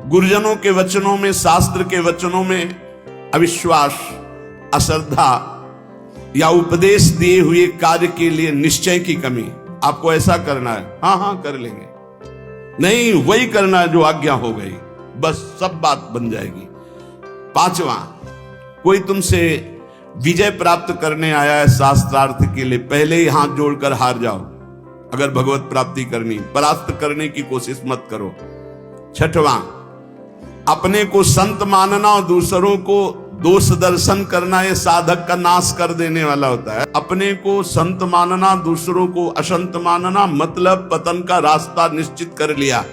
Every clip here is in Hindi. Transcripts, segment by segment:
गुरुजनों के वचनों में, शास्त्र के वचनों में अविश्वास, अश्रद्धा या उपदेश दिए हुए कार्य के लिए निश्चय की कमी। आपको ऐसा करना है, हाँ हाँ कर लेंगे, नहीं वही करना है जो आज्ञा हो गई, बस सब बात बन जाएगी। पांचवा, कोई तुमसे विजय प्राप्त करने आया है शास्त्रार्थ के लिए, पहले ही हाथ जोड़कर हार जाओ। अगर भगवत प्राप्ति करनी, परास्त करने की कोशिश मत करो। छठवां, अपने को संत मानना और दूसरों को दोष दर्शन करना, ये साधक का नाश कर देने वाला होता है। अपने को संत मानना, दूसरों को असंत मानना, मतलब पतन का रास्ता निश्चित कर लिया।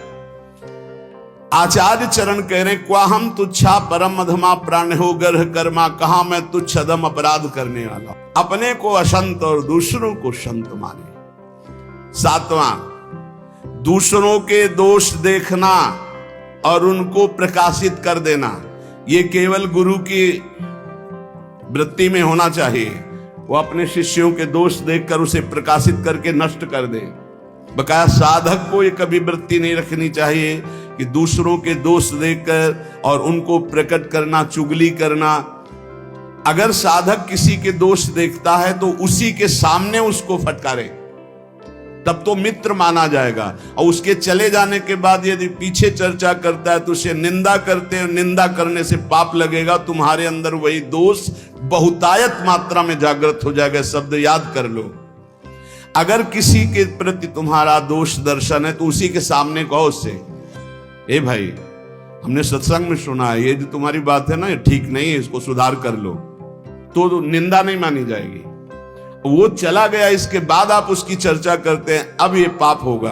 आचार्य चरण कह रहे, क्वा हम तुच्छा परम अधमा प्राण हो गर्ह कर्मा, कहा मैं तुच्छ अधम अपराध करने वाला। अपने को असंत और दूसरों को संत माने। सातवां, दूसरों के दोष देखना और उनको प्रकाशित कर देना, ये केवल गुरु की वृत्ति में होना चाहिए। वो अपने शिष्यों के दोष देखकर उसे प्रकाशित करके नष्ट कर दे। बकाया साधक को ये कभी वृत्ति नहीं रखनी चाहिए कि दूसरों के दोष देखकर और उनको प्रकट करना, चुगली करना। अगर साधक किसी के दोष देखता है तो उसी के सामने उसको फटकारे, तब तो मित्र माना जाएगा। और उसके चले जाने के बाद यदि पीछे चर्चा करता है तो उसे निंदा करते हैं, निंदा करने से पाप लगेगा। तुम्हारे अंदर वही दोष बहुतायत मात्रा में जागृत हो जाएगा। शब्द याद कर लो, अगर किसी के प्रति तुम्हारा दोष दर्शन है तो उसी के सामने कहो उससे, ए भाई हमने सत्संग में सुना है, ये जो तुम्हारी बात है ना ये ठीक नहीं है, इसको सुधार कर लो। तो निंदा नहीं मानी जाएगी। वो चला गया, इसके बाद आप उसकी चर्चा करते हैं, अब ये पाप होगा।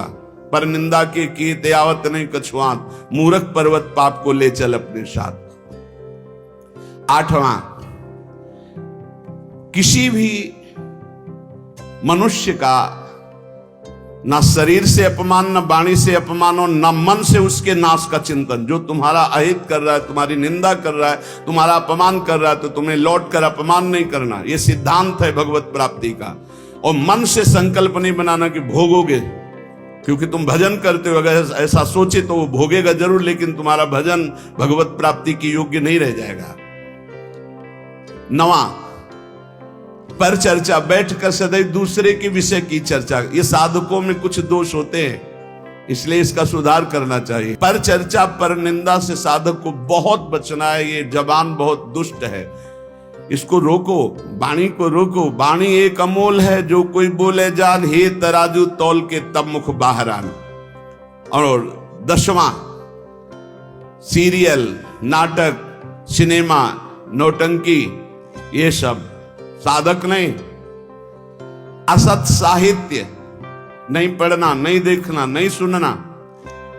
पर निंदा के किए त्यावत नहीं कछुआत, मूर्ख पर्वत पाप को ले चल अपने साथ। आठवां, किसी भी मनुष्य का ना शरीर से अपमान, न वाणी से अपमान और न मन से उसके नाश का चिंतन। जो तुम्हारा अहित कर रहा है, तुम्हारी निंदा कर रहा है, तुम्हारा अपमान कर रहा है, तो तुम्हें लौट कर अपमान नहीं करना। यह सिद्धांत है भगवत प्राप्ति का। और मन से संकल्प नहीं बनाना कि भोगोगे, क्योंकि तुम भजन करते हो। अगर ऐसा सोचे तो वो भोगेगा जरूर, लेकिन तुम्हारा भजन भगवत प्राप्ति की योग्य नहीं रह जाएगा। नवा, पर चर्चा, बैठकर सदैव दूसरे के विषय की चर्चा। ये साधकों में कुछ दोष होते हैं, इसलिए इसका सुधार करना चाहिए। पर चर्चा, पर निंदा से साधक को बहुत बचना है। ये जबान बहुत दुष्ट है, इसको रोको, वाणी को रोको। वाणी एक अमोल है, जो कोई बोले जान, हे तराजू तौल के तब मुख बाहर आन। और 10वां, सीरियल, नाटक, सिनेमा, नौटंकी, ये सब साधक नहीं। असत साहित्य नहीं पढ़ना, नहीं देखना, नहीं सुनना,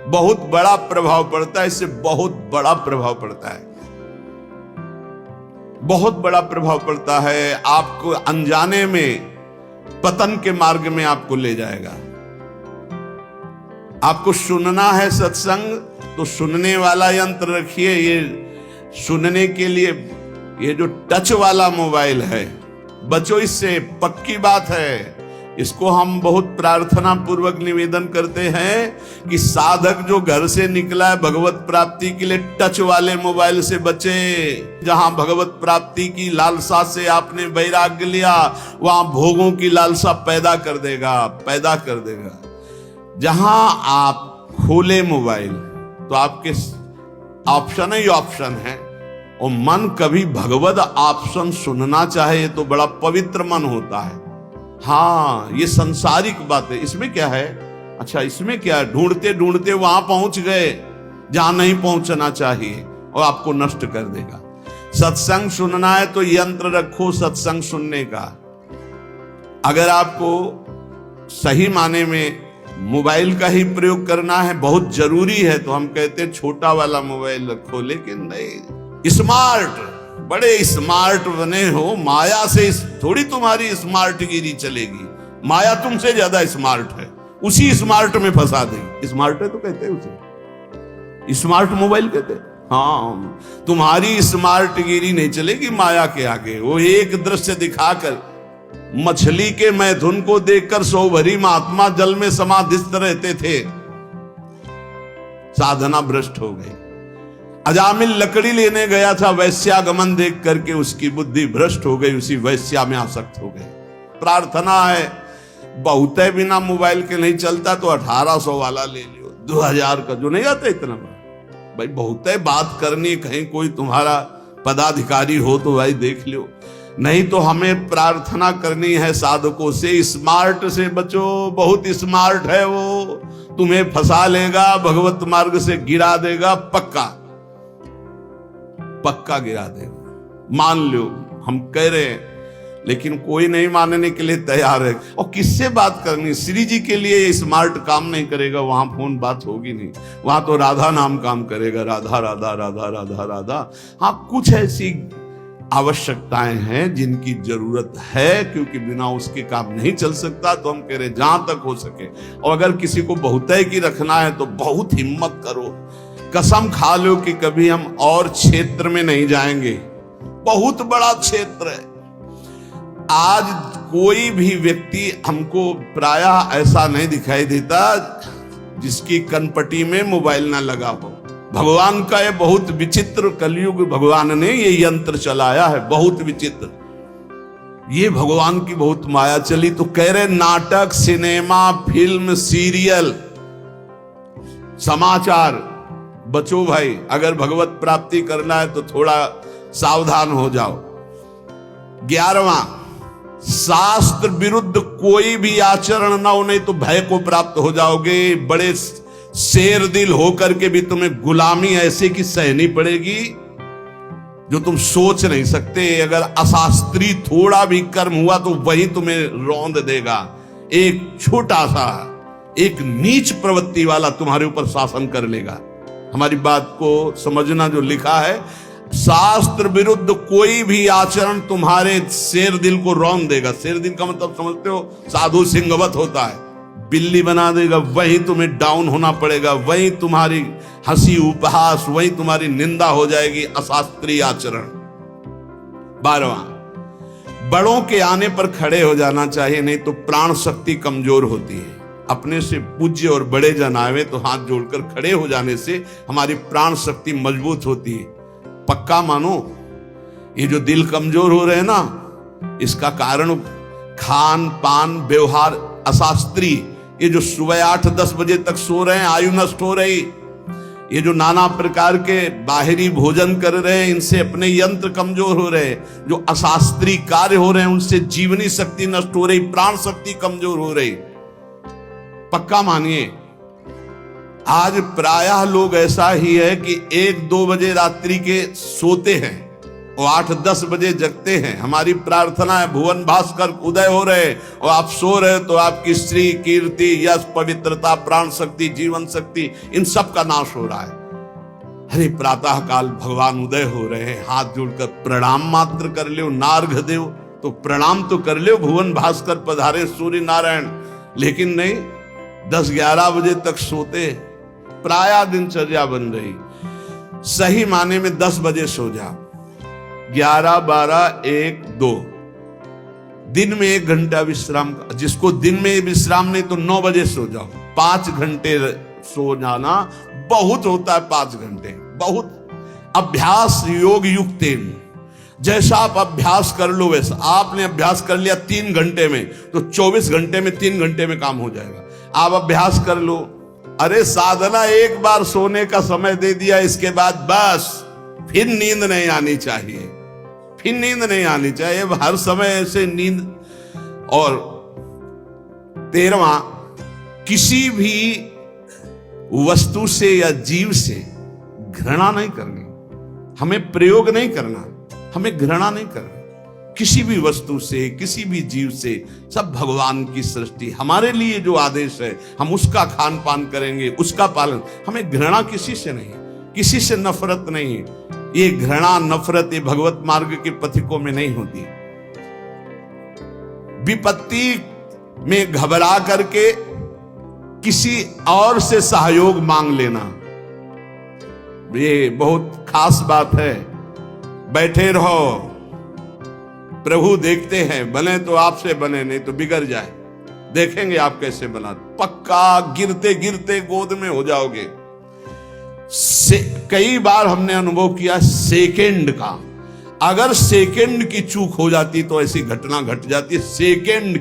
बहुत बड़ा प्रभाव पड़ता है। इससे बहुत बड़ा प्रभाव पड़ता है, बहुत बड़ा प्रभाव पड़ता है। आपको अनजाने में पतन के मार्ग में आपको ले जाएगा। आपको सुनना है सत्संग तो सुनने वाला यंत्र रखिए। ये सुनने के लिए ये जो टच वाला मोबाइल है, बचो इससे, पक्की बात है। इसको हम बहुत प्रार्थना पूर्वक निवेदन करते हैं कि साधक जो घर से निकला है भगवत प्राप्ति के लिए, टच वाले मोबाइल से बचे। जहां भगवत प्राप्ति की लालसा से आपने वैराग्य लिया, वहां भोगों की लालसा पैदा कर देगा, पैदा कर देगा। जहां आप खोले मोबाइल तो आपके ऑप्शन ही ऑप्शन है। और मन कभी भगवत ऑप्शन सुनना चाहे तो बड़ा पवित्र मन होता है। हाँ, ये संसारिक बात है। इसमें क्या है? अच्छा, इसमें क्या है? ढूंढते ढूंढते वहां पहुंच गए जहां नहीं पहुंचना चाहिए और आपको नष्ट कर देगा। सत्संग सुनना है तो यंत्र रखो सत्संग सुनने का। अगर आपको सही माने में मोबाइल का ही प्रयोग करना है, बहुत जरूरी है, तो हम कहते हैं छोटा वाला मोबाइल रखो। लेकिन नहीं, स्मार्ट, बड़े स्मार्ट बने हो, माया से थोड़ी तुम्हारी स्मार्ट गिरी चलेगी। माया तुमसे ज्यादा स्मार्ट है, उसी स्मार्ट में फंसा देगी। स्मार्ट है तो कहते हैं उसे स्मार्ट मोबाइल कहते हैं। हाँ, तुम्हारी स्मार्ट गिरी नहीं चलेगी माया के आगे। वो एक दृश्य दिखाकर, मछली के मैथुन को देखकर सौ भरी महात्मा जल में समाधिस्थ रहते थे, साधना भ्रष्ट हो गई। अजामिल लकड़ी लेने गया था, वैश्यागमन देख करके उसकी बुद्धि भ्रष्ट हो गई, उसी वैश्या में आसक्त हो गए। प्रार्थना है, बहुत है बिना मोबाइल के नहीं चलता तो 1800 वाला ले लियो, 2000 का जो नहीं आता इतना बड़ा। भाई बहुत है, बात करनी, कहीं कोई तुम्हारा पदाधिकारी हो तो भाई देख लियो। नहीं तो हमें प्रार्थना करनी है साधकों से, स्मार्ट से बचो, बहुत स्मार्ट है वो, तुम्हें फंसा लेगा, भगवत मार्ग से गिरा देगा, पक्का पक्का गिरा देगा। मान लो हम कह रहे हैं, लेकिन कोई नहीं मानने के लिए तैयार है। और किससे बात करनी? श्री जी के लिए ये स्मार्ट काम नहीं करेगा, वहां फोन बात होगी नहीं, वहां तो राधा नाम काम करेगा, राधा राधा राधा राधा राधा। हाँ, कुछ ऐसी आवश्यकताएं हैं जिनकी जरूरत है, क्योंकि बिना उसके काम नहीं चल सकता। तो हम कह रहे जहां तक हो सके, और अगर किसी को बहुतय की रखना है तो बहुत हिम्मत करो, कसम खा लो कि कभी हम और क्षेत्र में नहीं जाएंगे। बहुत बड़ा क्षेत्र है। आज कोई भी व्यक्ति हमको प्रायः ऐसा नहीं दिखाई देता जिसकी कनपटी में मोबाइल ना लगा हो। भगवान का ये बहुत विचित्र कलयुग, भगवान ने ये यंत्र चलाया है, बहुत विचित्र। ये भगवान की बहुत माया चली। तो कह रहे नाटक, सिनेमा, फिल्म, सीरियल, समाचार, बचो भाई। अगर भगवत प्राप्ति करना है तो थोड़ा सावधान हो जाओ। 11वां, शास्त्र विरुद्ध कोई भी आचरण ना हो, नहीं तो भय को प्राप्त हो जाओगे। बड़े शेर दिल होकर के भी तुम्हें गुलामी ऐसे की सहनी पड़ेगी जो तुम सोच नहीं सकते। अगर अशास्त्रीय थोड़ा भी कर्म हुआ तो वही तुम्हें रौंद देगा। एक छोटा सा, एक नीच प्रवृत्ति वाला तुम्हारे ऊपर शासन कर लेगा। हमारी बात को समझना, जो लिखा है, शास्त्र विरुद्ध कोई भी आचरण तुम्हारे शेर दिल को रौंद देगा। शेर दिल का मतलब समझते हो? साधु सिंहवत होता है, बिल्ली बना देगा। वही तुम्हें डाउन होना पड़ेगा, वही तुम्हारी हंसी उपहास, वही तुम्हारी निंदा हो जाएगी, अशास्त्रीय आचरण। 12वां, बड़ों के आने पर खड़े हो जाना चाहिए, नहीं तो प्राण शक्ति कमजोर होती है। अपने से पूज्य और बड़े जन आवे तो हाथ जोड़कर खड़े हो जाने से हमारी प्राण शक्ति मजबूत होती है। पक्का मानो, ये जो दिल कमजोर हो रहे हैं ना, इसका कारण खान पान, व्यवहार अशास्त्रीय। ये जो सुबह 8-10 बजे तक सो रहे हैं, आयु नष्ट हो रही। ये जो नाना प्रकार के बाहरी भोजन कर रहे हैं, इनसे अपने यंत्र कमजोर हो रहे हैं। जो अशास्त्रीय कार्य हो रहे हैं, उनसे जीवनी शक्ति नष्ट हो रही, प्राण शक्ति कमजोर हो रही। पक्का मानिए, आज प्रायः लोग ऐसा ही है कि 1-2 बजे रात्रि के सोते हैं और 8-10 बजे जगते हैं। हमारी प्रार्थना है भुवन भास्कर उदय हो रहे और आप सो रहे, तो आपकी श्री, कीर्ति, यश, पवित्रता, प्राण शक्ति, जीवन शक्ति, इन सब का नाश हो रहा है। अरे प्रातः काल भगवान उदय हो रहे हैं, हाथ जोड़कर प्रणाम मात्र कर लो। नार्घ देव तो प्रणाम तो कर लो, भुवन भास्कर पधारे सूर्य नारायण। लेकिन नहीं, 10-11 बजे तक सोते। प्रायः दिनचर्या बन रही। सही माने में 10 बजे सो जाओ, 11, 12, 1, 2 दिन में 1 घंटा विश्राम। जिसको दिन में विश्राम नहीं तो 9 बजे सो जाओ। 5 घंटे सो जाना बहुत होता है। 5 घंटे बहुत। अभ्यास योग युक्तेन, जैसा आप अभ्यास कर लो वैसा। आपने अभ्यास कर लिया 3 घंटे में, तो 24 घंटे में 3 घंटे में काम हो जाएगा। आप अभ्यास कर लो। अरे साधना एक बार सोने का समय दे दिया, इसके बाद बस फिर नींद नहीं आनी चाहिए, फिर नींद नहीं आनी चाहिए हर समय ऐसे नींद। और 13वां, किसी भी वस्तु से या जीव से घृणा नहीं करनी। हमें प्रयोग नहीं करना, हमें घृणा नहीं करनी किसी भी वस्तु से, किसी भी जीव से। सब भगवान की सृष्टि, हमारे लिए जो आदेश है हम उसका खान पान करेंगे, उसका पालन। हमें घृणा किसी से नहीं, किसी से नफरत नहीं। ये घृणा नफरत ये भगवत मार्ग के पथिकों में नहीं होती। विपत्ति में घबरा करके किसी और से सहयोग मांग लेना, ये बहुत खास बात है। बैठे रहो, प्रभु देखते हैं, बने तो आपसे बने, नहीं तो बिगड़ जाए। देखेंगे आप कैसे बना। पक्का गिरते गिरते गोद में हो जाओगे। कई बार हमने अनुभव किया सेकंड का। अगर सेकंड की चूक हो जाती तो ऐसी घटना घट जाती है। सेकंड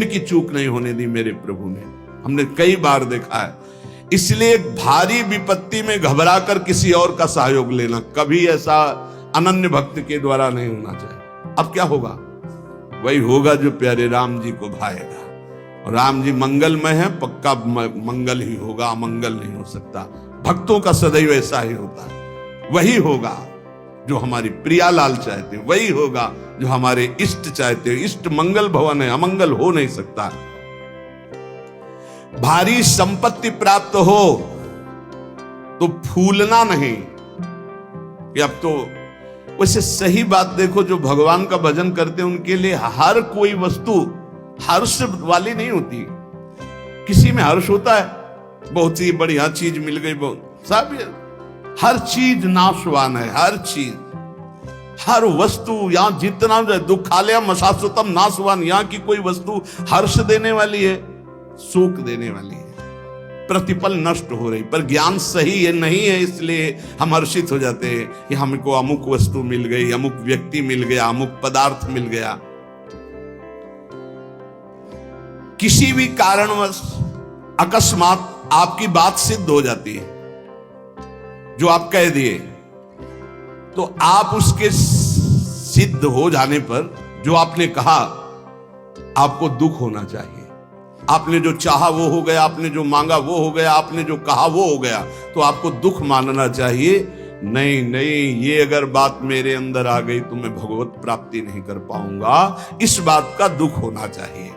की चूक नहीं होने दी मेरे प्रभु ने, हमने कई बार देखा है। इसलिए भारी विपत्ति में घबरा कर किसी और का सहयोग लेना कभी ऐसा अनन्य भक्त के द्वारा नहीं होना चाहिए। अब क्या होगा? वही होगा जो प्यारे राम जी को भाएगा। और राम जी मंगलमय है, पक्का मंगल ही होगा, अमंगल नहीं हो सकता। भक्तों का सदैव ऐसा ही होता है। वही होगा जो हमारी प्रियालाल चाहते हैं, वही होगा जो हमारे इष्ट चाहते हैं। इष्ट मंगल भवन है, अमंगल हो नहीं सकता। भारी संपत्ति प्राप्त हो तो फूलना नहीं कि अब तो। वैसे सही बात देखो, जो भगवान का भजन करते हैं उनके लिए हर कोई वस्तु हर्ष वाली नहीं होती। किसी में हर्ष होता है, बहुत ही बढ़िया चीज मिल गई, बहुत सब, हर चीज नाशवान है। हर चीज, हर वस्तु, यहां जितना दुखालयम शाश्वतम नाशवान, यहां की कोई वस्तु हर्ष देने वाली है, सुख देने वाली है। प्रतिपल नष्ट हो रही, पर ज्ञान सही है नहीं है, इसलिए हम हर्षित हो जाते हैं कि हमको अमुक वस्तु मिल गई, अमुक व्यक्ति मिल गया, अमुक पदार्थ मिल गया। किसी भी कारणवश अकस्मात आपकी बात सिद्ध हो जाती है, जो आप कह दिए, तो आप उसके सिद्ध हो जाने पर जो आपने कहा, आपको दुख होना चाहिए। आपने जो चाहा वो हो गया, आपने जो मांगा वो हो गया, आपने जो कहा वो हो गया, तो आपको दुख मानना चाहिए। नहीं नहीं, ये अगर बात मेरे अंदर आ गई तो मैं भगवत प्राप्ति नहीं कर पाऊंगा, इस बात का दुख होना चाहिए।